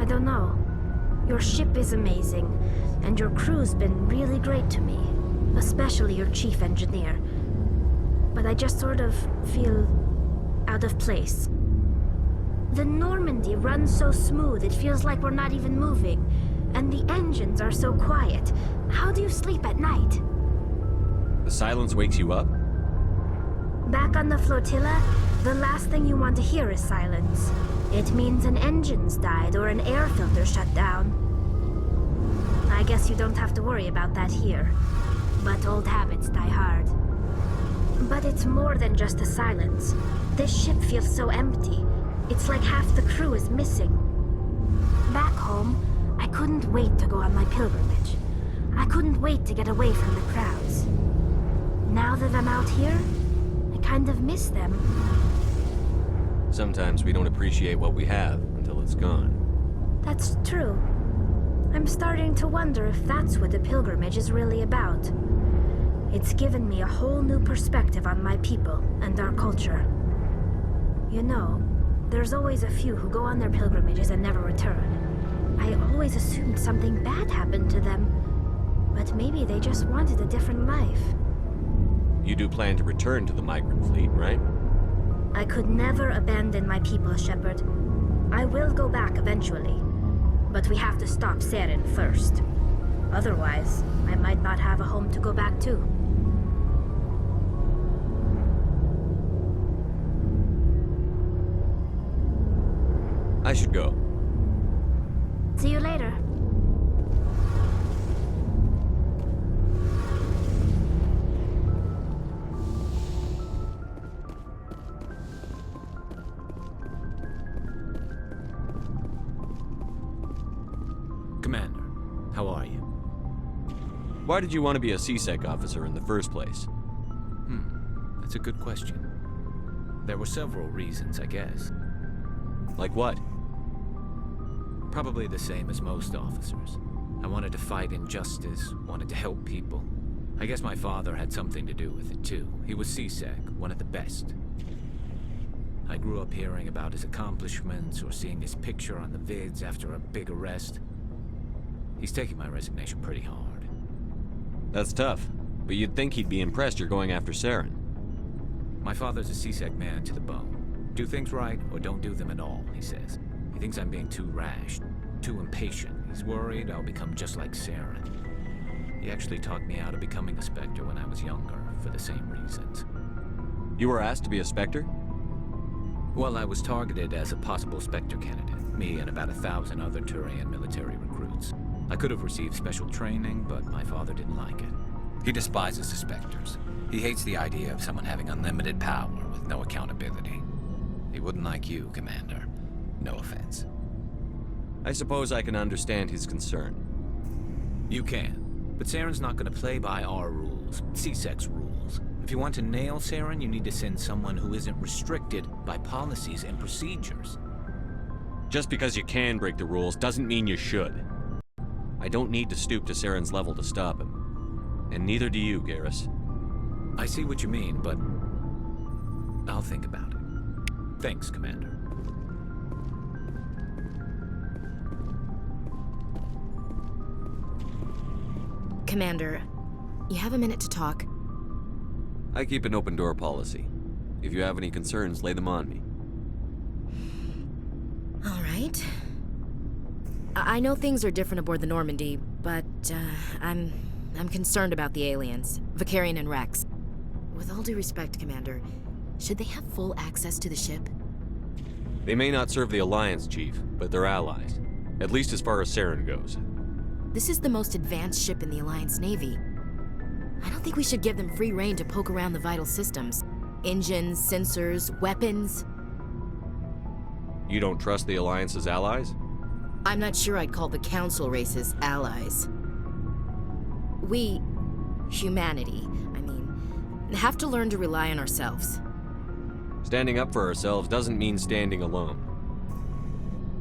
I don't know. Your ship is amazing, and your crew's been really great to me. Especially your chief engineer. But I just sort of feel out of place. The Normandy runs so smooth it feels like we're not even moving. And the engines are so quiet. How do you sleep at night? The silence wakes you up? Back on the flotilla, the last thing you want to hear is silence. It means an engine's died or an air filter shut down. I guess you don't have to worry about that here. But old habits die hard. But it's more than just the silence. This ship feels so empty. It's like half the crew is missing. Back home, I couldn't wait to go on my pilgrimage. I couldn't wait to get away from the crowds. Now that I'm out here, I kind of miss them. Sometimes we don't appreciate what we have until it's gone. That's true. I'm starting to wonder if that's what the pilgrimage is really about. It's given me a whole new perspective on my people and our culture. You know, there's always a few who go on their pilgrimages and never return. I always assumed something bad happened to them, but maybe they just wanted a different life. You do plan to return to the migrant fleet, right? I could never abandon my people, Shepard. I will go back eventually, but we have to stop Saren first. Otherwise, I might not have a home to go back to. I should go. See you later. Commander, how are you? Why did you want to be a CSEC officer in the first place? That's a good question. There were several reasons, I guess. Like what? Probably the same as most officers. I wanted to fight injustice, wanted to help people. I guess my father had something to do with it too. He was CSEC, one of the best. I grew up hearing about his accomplishments or seeing his picture on the vids after a big arrest. He's taking my resignation pretty hard. That's tough, but you'd think he'd be impressed you're going after Saren. My father's a CSEC man to the bone. Do things right or don't do them at all, he says. He thinks I'm being too rash, too impatient. He's worried I'll become just like Saren. He actually talked me out of becoming a Spectre when I was younger, for the same reasons. You were asked to be a Spectre? Well, I was targeted as a possible Spectre candidate, me and about 1,000 other Turian military recruits. I could have received special training, but my father didn't like it. He despises the Spectres. He hates the idea of someone having unlimited power with no accountability. He wouldn't like you, Commander. No offense. I suppose I can understand his concern. You can. But Saren's not going to play by our rules, CSEC's rules. If you want to nail Saren, you need to send someone who isn't restricted by policies and procedures. Just because you can break the rules doesn't mean you should. I don't need to stoop to Saren's level to stop him. And neither do you, Garrus. I see what you mean, but I'll think about it. Thanks, Commander. Commander, you have a minute to talk? I keep an open door policy. If you have any concerns, lay them on me. All right. I know things are different aboard the Normandy, but I'm concerned about the aliens, Vicarian and Rex. With all due respect, Commander, should they have full access to the ship? They may not serve the Alliance, Chief, but they're allies. At least as far as Saren goes. This is the most advanced ship in the Alliance Navy. I don't think we should give them free rein to poke around the vital systems. Engines, sensors, weapons. You don't trust the Alliance's allies? I'm not sure I'd call the Council races allies. We, humanity, have to learn to rely on ourselves. Standing up for ourselves doesn't mean standing alone.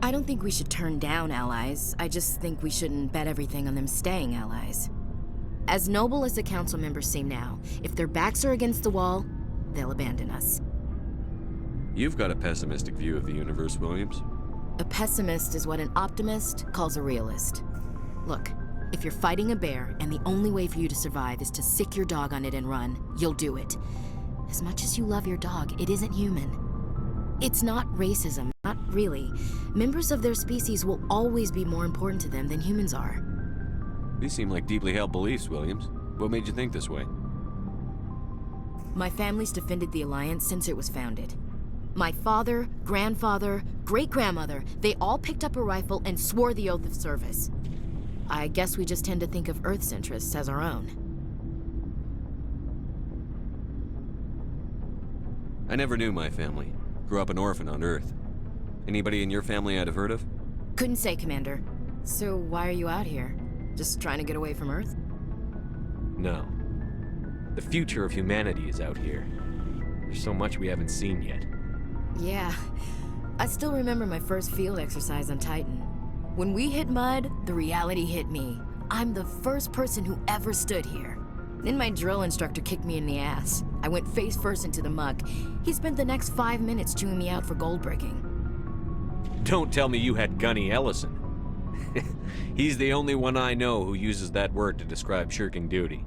I don't think we should turn down allies. I just think we shouldn't bet everything on them staying allies. As noble as the Council members seem now, if their backs are against the wall, they'll abandon us. You've got a pessimistic view of the universe, Williams. A pessimist is what an optimist calls a realist. Look, if you're fighting a bear and the only way for you to survive is to sick your dog on it and run, you'll do it. As much as you love your dog, it isn't human. It's not racism, not really. Members of their species will always be more important to them than humans are. These seem like deeply held beliefs, Williams. What made you think this way? My family's defended the Alliance since it was founded. My father, grandfather, great-grandmother, they all picked up a rifle and swore the oath of service. I guess we just tend to think of Earth's interests as our own. I never knew my family. Grew up an orphan on Earth. Anybody in your family I'd have heard of? Couldn't say, Commander. So why are you out here? Just trying to get away from Earth? No. The future of humanity is out here. There's so much we haven't seen yet. Yeah. I still remember my first field exercise on Titan. When we hit mud, the reality hit me. I'm the first person who ever stood here. Then my drill instructor kicked me in the ass. I went face first into the muck. He spent the next 5 minutes chewing me out for gold breaking. Don't tell me you had Gunny Ellison. He's the only one I know who uses that word to describe shirking duty.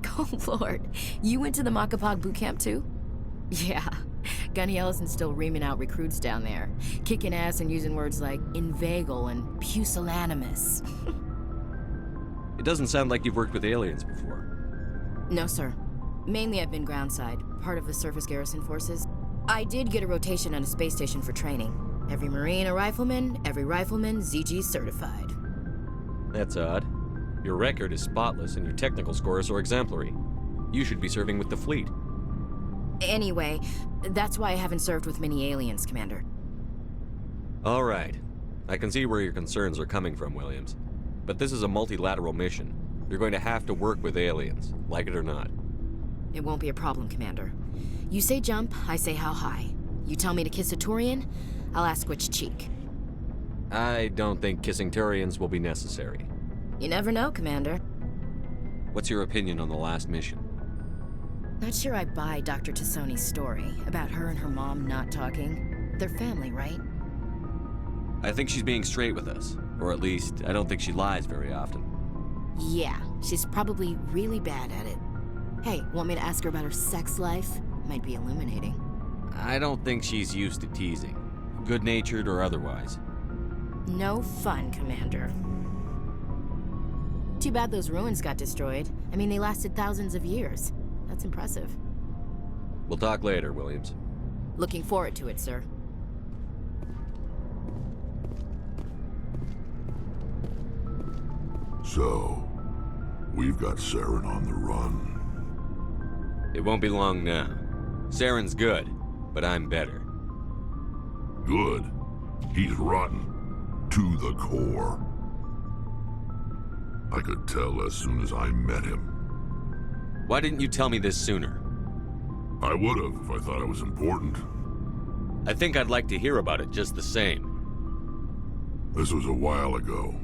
Oh, Lord. You went to the Makapog boot camp, too? Yeah. Gunny Ellison's still reaming out recruits down there. Kicking ass and using words like inveigle and pusillanimous. It doesn't sound like you've worked with aliens before. No, sir. Mainly I've been groundside, part of the surface garrison forces. I did get a rotation on a space station for training. Every Marine a rifleman, every rifleman ZG certified. That's odd. Your record is spotless and your technical scores are exemplary. You should be serving with the fleet. Anyway, that's why I haven't served with many aliens, Commander. All right. I can see where your concerns are coming from, Williams. But this is a multilateral mission. You're going to have to work with aliens, like it or not. It won't be a problem, Commander. You say jump, I say how high. You tell me to kiss a Turian, I'll ask which cheek. I don't think kissing Turians will be necessary. You never know, Commander. What's your opinion on the last mission? Not sure I buy Dr. Tassoni's story about her and her mom not talking. They're family, right? I think she's being straight with us. Or at least, I don't think she lies very often. Yeah, she's probably really bad at it. Hey, want me to ask her about her sex life? Might be illuminating. I don't think she's used to teasing. Good-natured or otherwise. No fun, Commander. Too bad those ruins got destroyed. I mean, they lasted thousands of years. That's impressive. We'll talk later, Williams. Looking forward to it, sir. So, we've got Saren on the run. It won't be long now. Saren's good, but I'm better. Good. He's rotten. To the core. I could tell as soon as I met him. Why didn't you tell me this sooner? I would've if I thought it was important. I think I'd like to hear about it just the same. This was a while ago.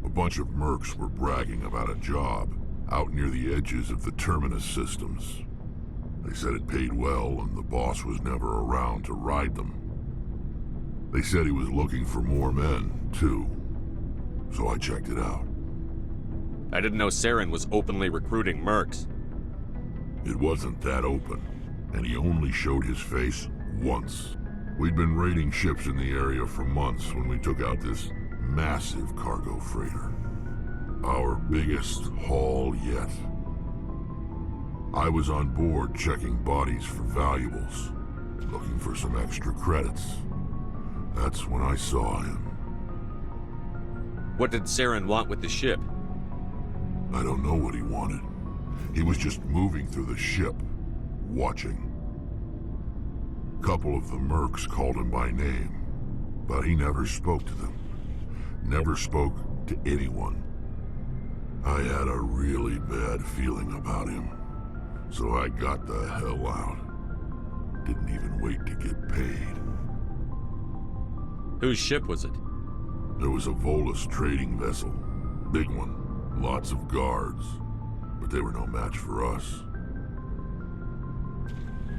A bunch of mercs were bragging about a job out near the edges of the Terminus systems. They said it paid well and the boss was never around to ride them. They said he was looking for more men, too. So I checked it out. I didn't know Saren was openly recruiting mercs. It wasn't that open, and he only showed his face once. We'd been raiding ships in the area for months when we took out this massive cargo freighter. Our biggest haul yet. I was on board checking bodies for valuables, looking for some extra credits. That's when I saw him. What did Saren want with the ship? I don't know what he wanted. He was just moving through the ship, watching. A couple of the mercs called him by name, but he never spoke to them. Never spoke to anyone. I had a really bad feeling about him, so I got the hell out. Didn't even wait to get paid. Whose ship was it? There was a Volus trading vessel. Big one. Lots of guards. But they were no match for us.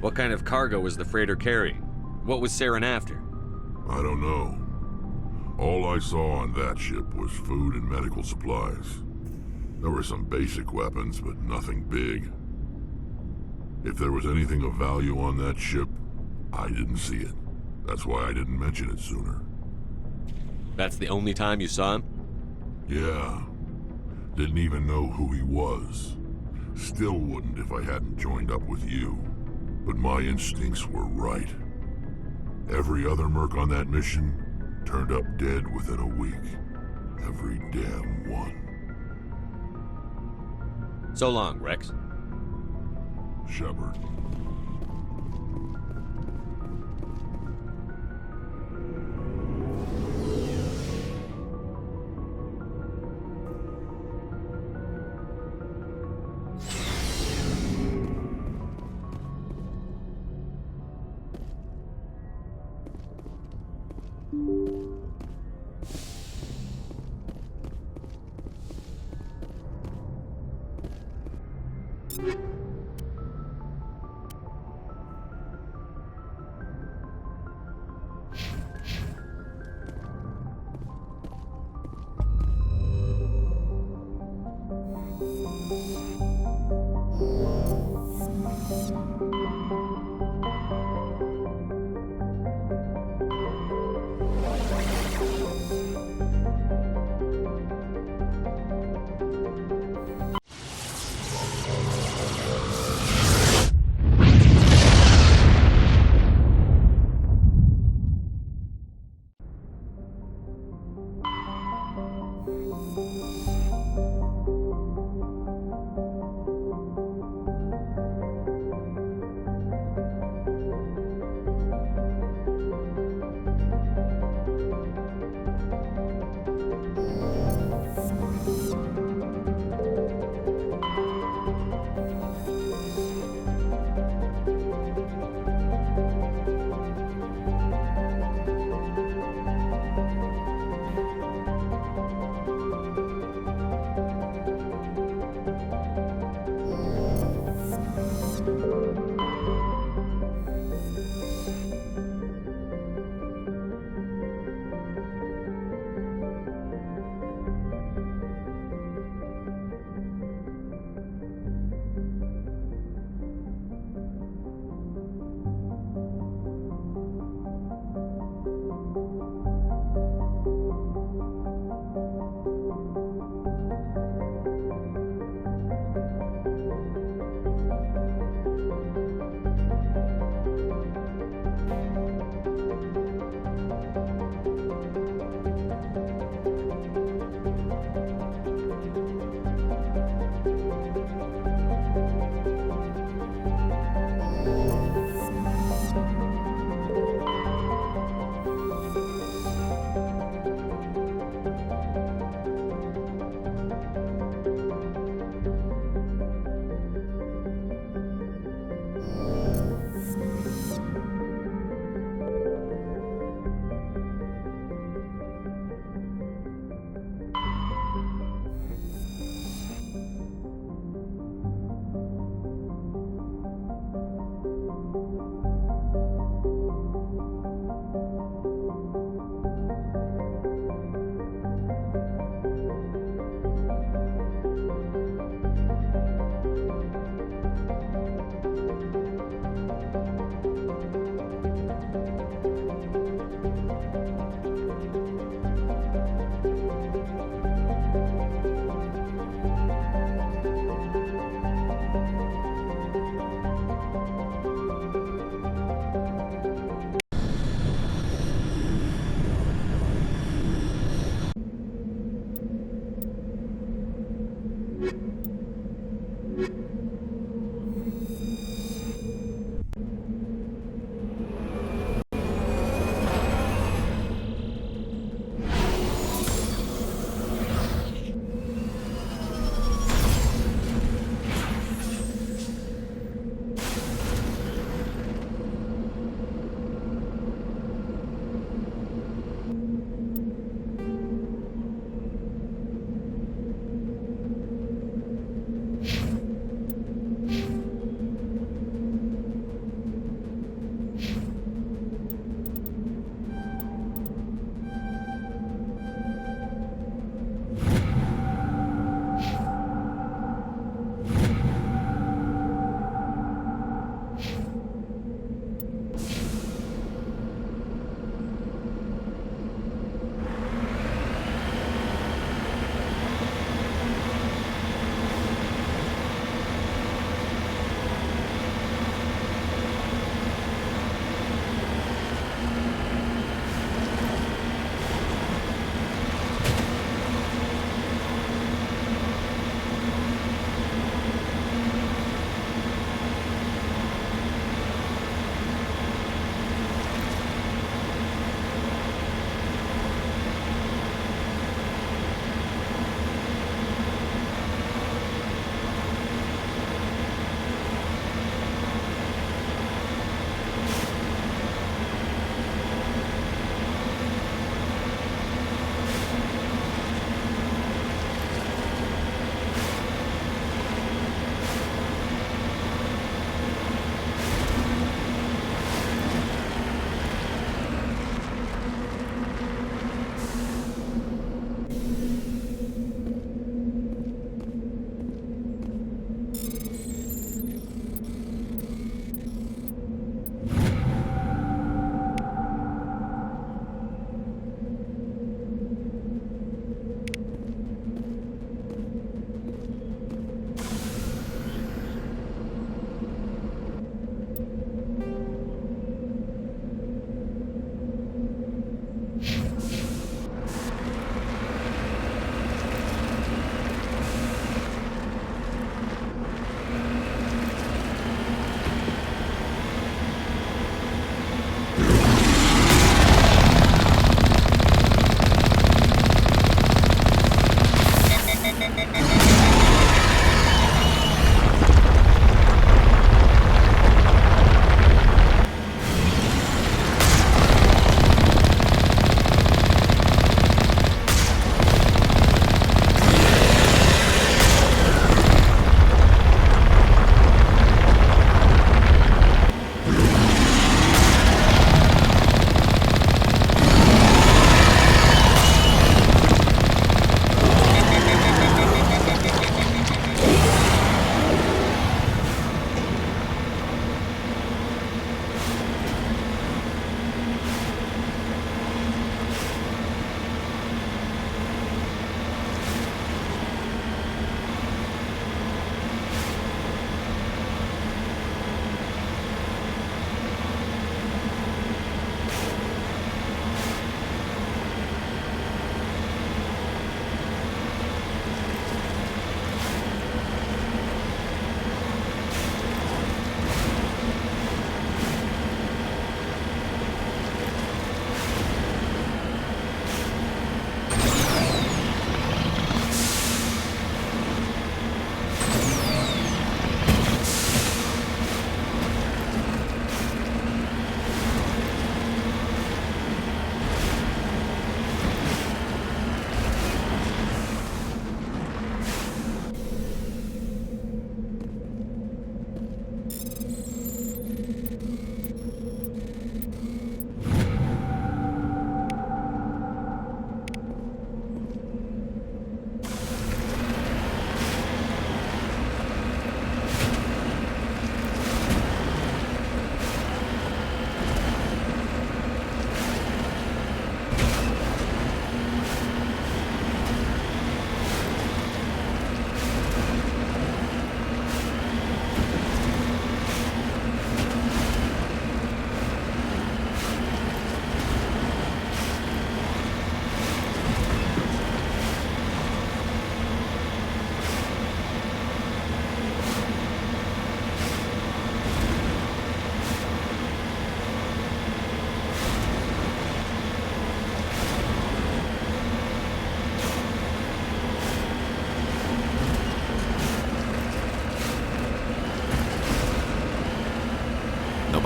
What kind of cargo was the freighter carrying? What was Saren after? I don't know. All I saw on that ship was food and medical supplies. There were some basic weapons, but nothing big. If there was anything of value on that ship, I didn't see it. That's why I didn't mention it sooner. That's the only time you saw him? Yeah. Didn't even know who he was. Still wouldn't if I hadn't joined up with you. But my instincts were right. Every other merc on that mission turned up dead within a week. Every damn one. So long, Rex. Shepard.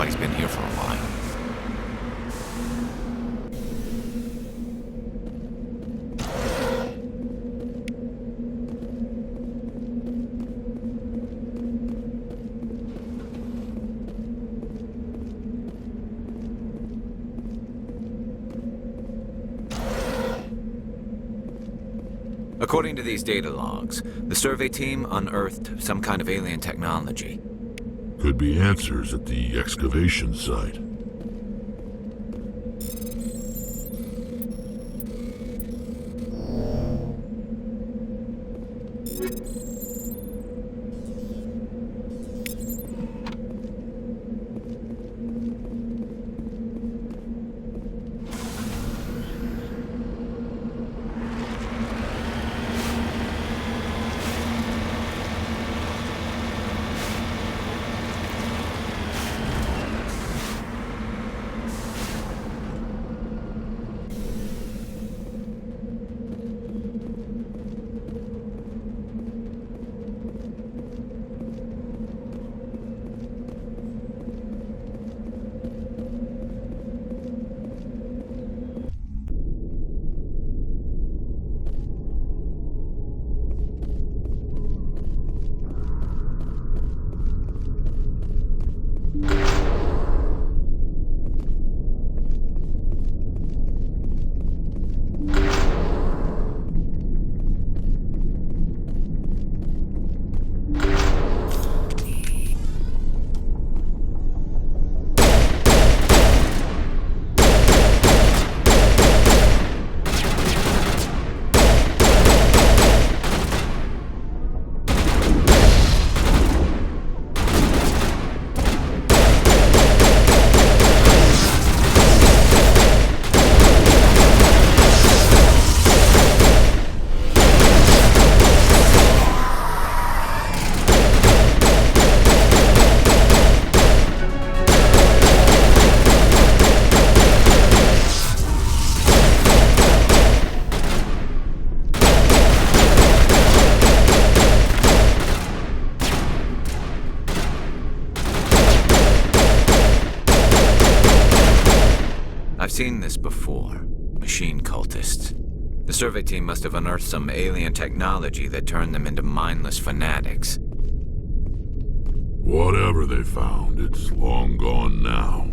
Nobody's been here for a while. According to these data logs, the survey team unearthed some kind of alien technology. Could be answers at the excavation site. I've seen this before. Machine cultists. The survey team must have unearthed some alien technology that turned them into mindless fanatics. Whatever they found, it's long gone now.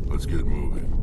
Let's get moving.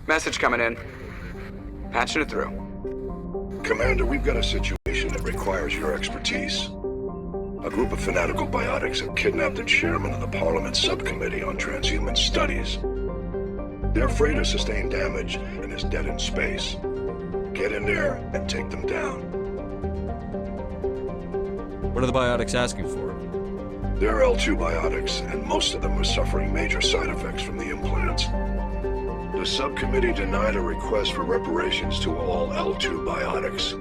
Message coming in. Patching it through. Commander, we've got a situation that requires your expertise. A group of fanatical biotics have kidnapped the chairman of the Parliament Subcommittee on Transhuman Studies. They're afraid of sustained damage and is dead in space. Get in there and take them down. What are the biotics asking for? They're L2 biotics, and most of them are suffering major side effects from the implants. The subcommittee denied a request for reparations to all L2 biotics.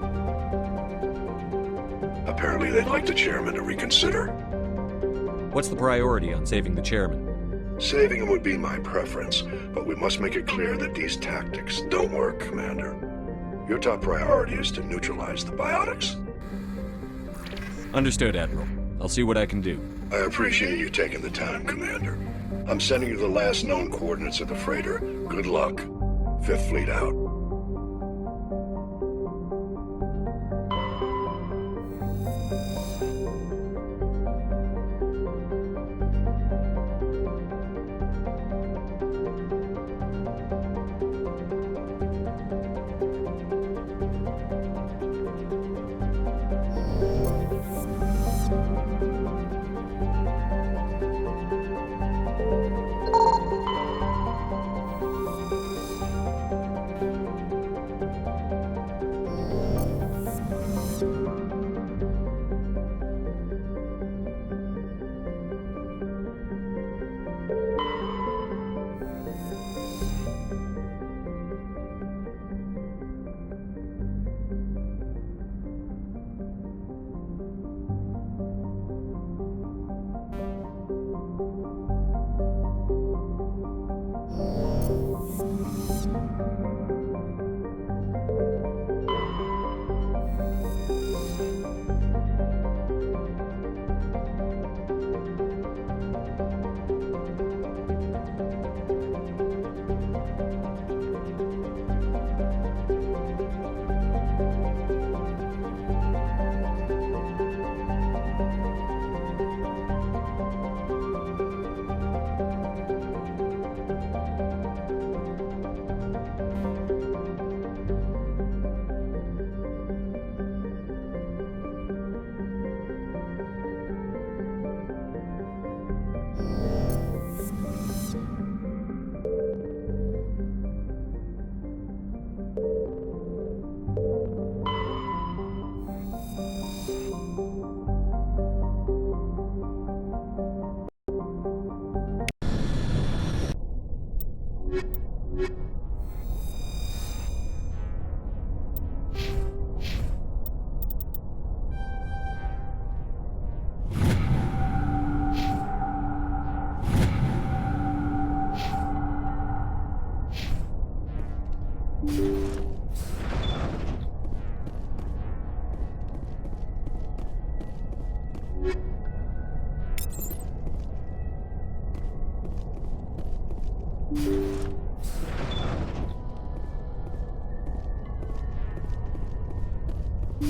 Apparently they'd like the chairman to reconsider. What's the priority on saving the chairman? Saving him would be my preference, but we must make it clear that these tactics don't work, Commander. Your top priority is to neutralize the biotics. Understood, Admiral. I'll see what I can do. I appreciate you taking the time, Commander. I'm sending you the last known coordinates of the freighter. Good luck. Fifth Fleet out. Kill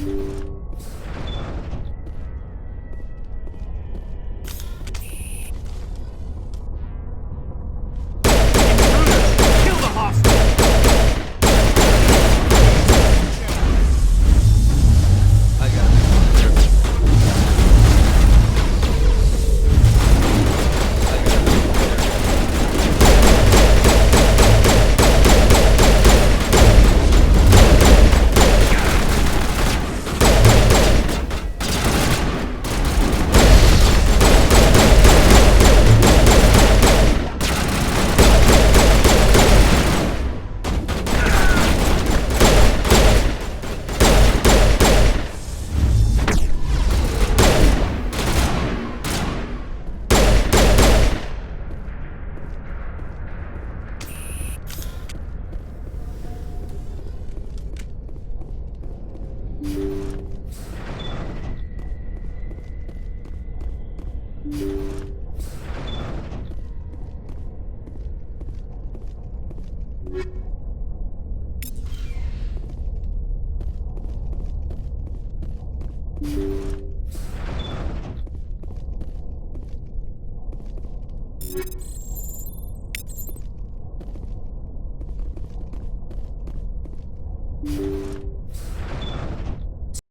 the hostage! I got it.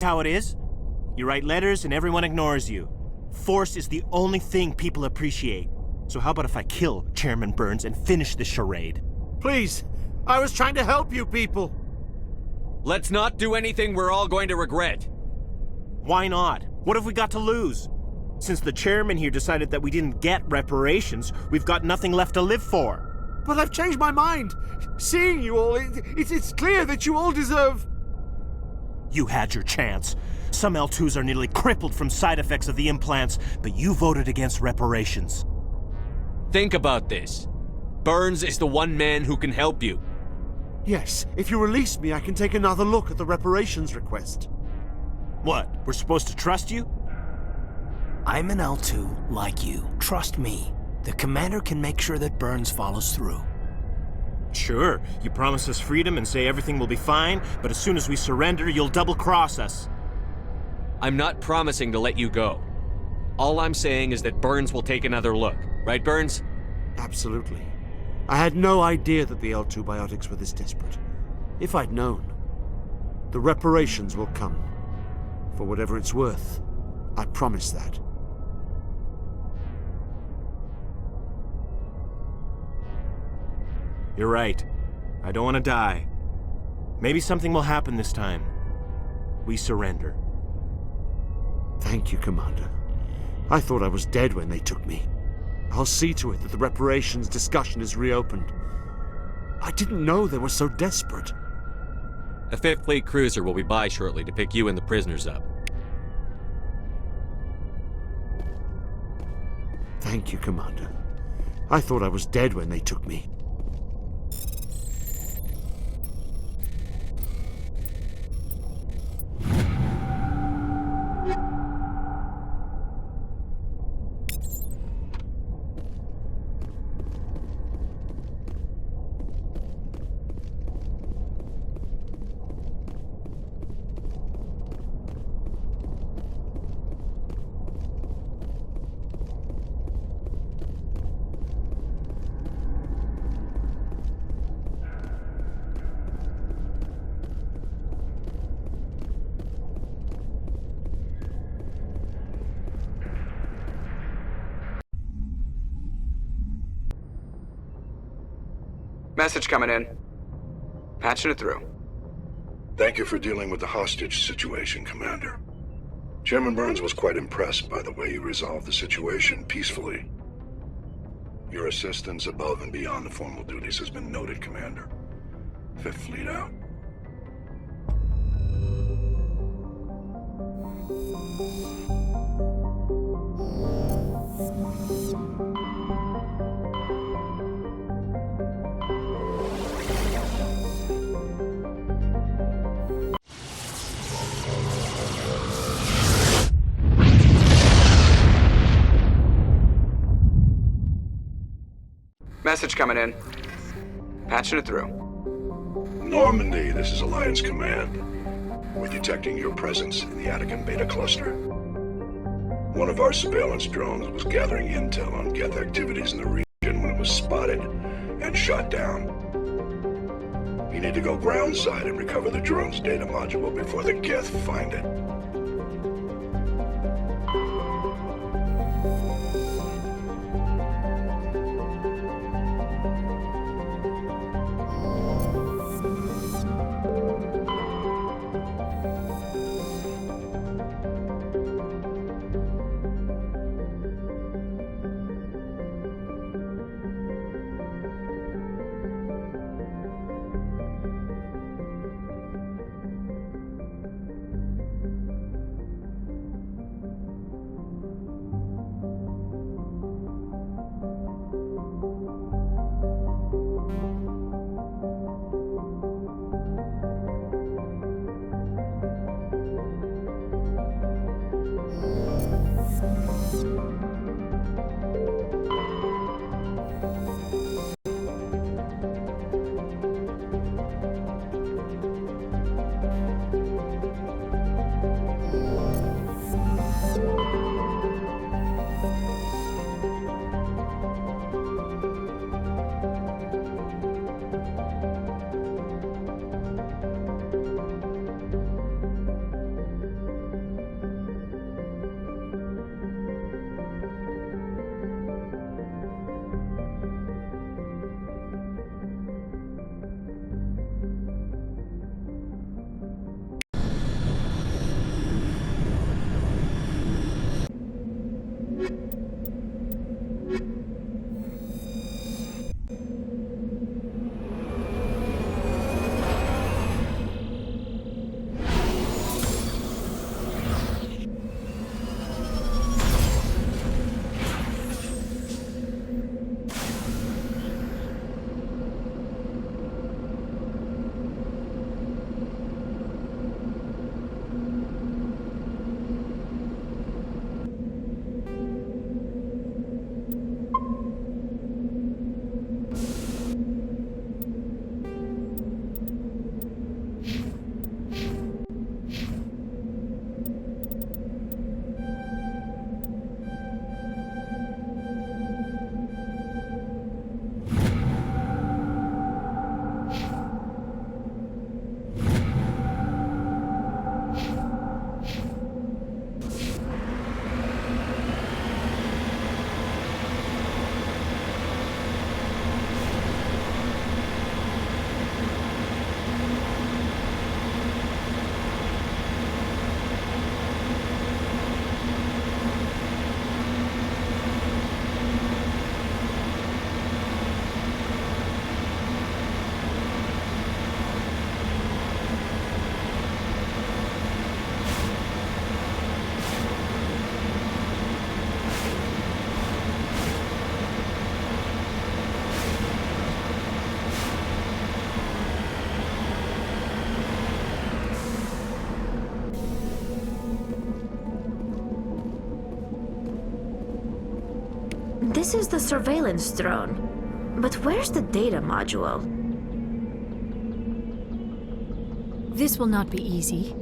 How it is? You write letters and everyone ignores you. Force is the only thing people appreciate. So how about if I kill Chairman Burns and finish this charade? Please, I was trying to help you people. Let's not do anything we're all going to regret. Why not? What have we got to lose? Since the chairman here decided that we didn't get reparations, we've got nothing left to live for. But I've changed my mind. Seeing you all, it's clear that you all deserve... You had your chance. Some L2s are nearly crippled from side effects of the implants, but you voted against reparations. Think about this. Burns is the one man who can help you. Yes, if you release me, I can take another look at the reparations request. What, we're supposed to trust you? I'm an L2, like you. Trust me. The commander can make sure that Burns follows through. Sure, you promise us freedom and say everything will be fine, but as soon as we surrender, you'll double-cross us. I'm not promising to let you go. All I'm saying is that Burns will take another look. Right, Burns? Absolutely. I had no idea that the L2 biotics were this desperate. If I'd known, the reparations will come. For whatever it's worth, I promise that. You're right. I don't want to die. Maybe something will happen this time. We surrender. Thank you, Commander. I thought I was dead when they took me. I'll see to it that the reparations discussion is reopened. I didn't know they were so desperate. A 5th Fleet cruiser will be by shortly to pick you and the prisoners up. Thank you, Commander. I thought I was dead when they took me. Message coming in. Patching it through. Thank you for dealing with the hostage situation, Commander. Chairman Burns was quite impressed by the way you resolved the situation peacefully. Your assistance above and beyond the formal duties has been noted, Commander. 5th Fleet out. Message coming in. Patching it through. Normandy, this is Alliance Command. We're detecting your presence in the Attican Beta cluster. One of our surveillance drones was gathering intel on Geth activities in the region when it was spotted and shot down. You need to go groundside and recover the drone's data module before the Geth find it. This is the surveillance drone. But where's the data module? This will not be easy.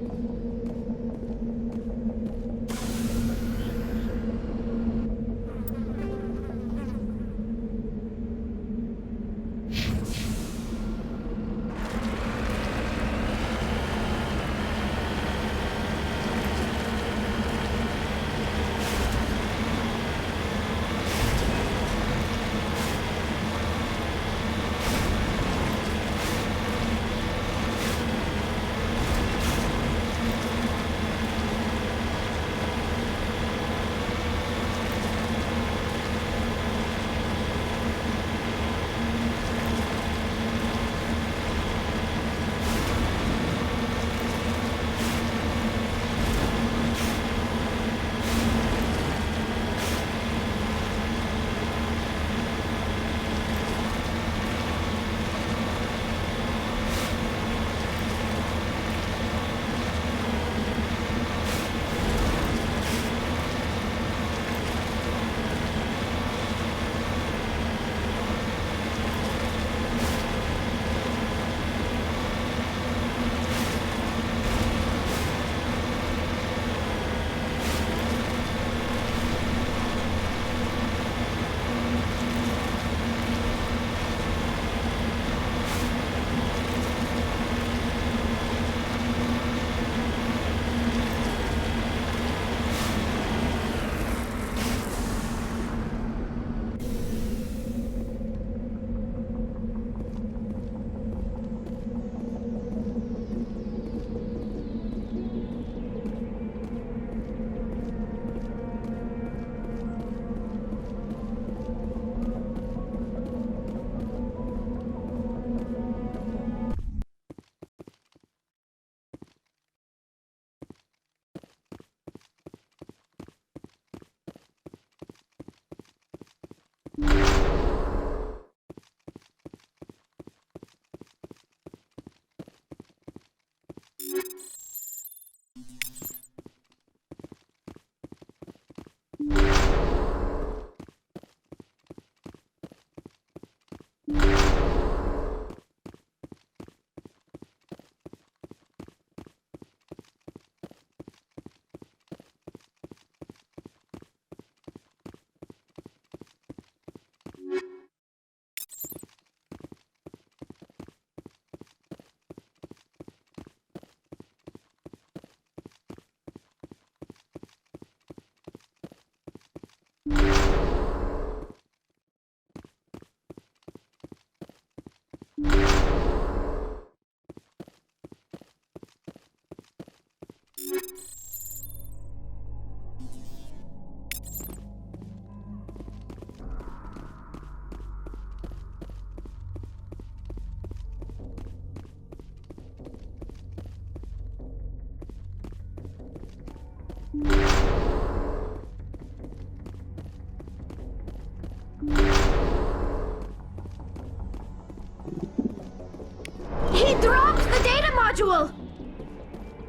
He dropped the data module!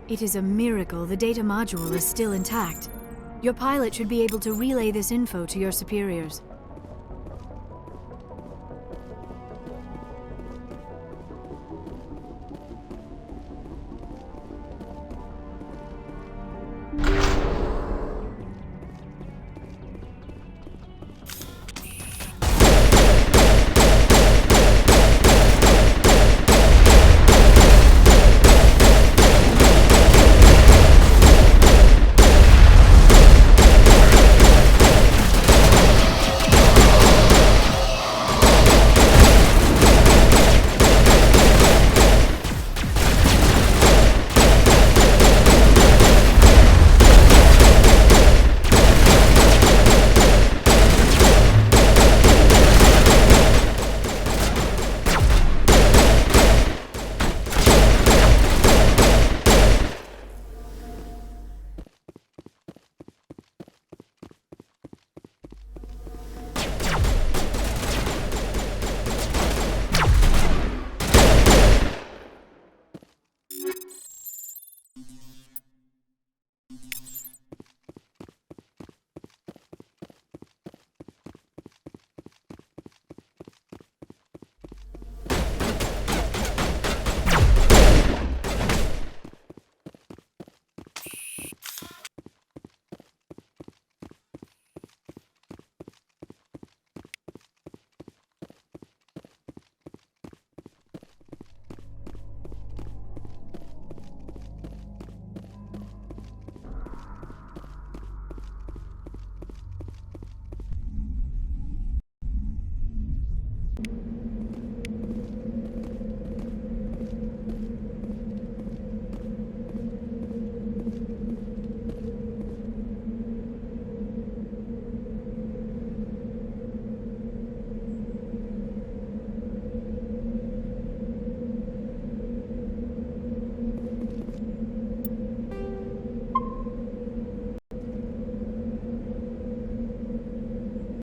It is a miracle the data module is still intact. Your pilot should be able to relay this info to your superiors.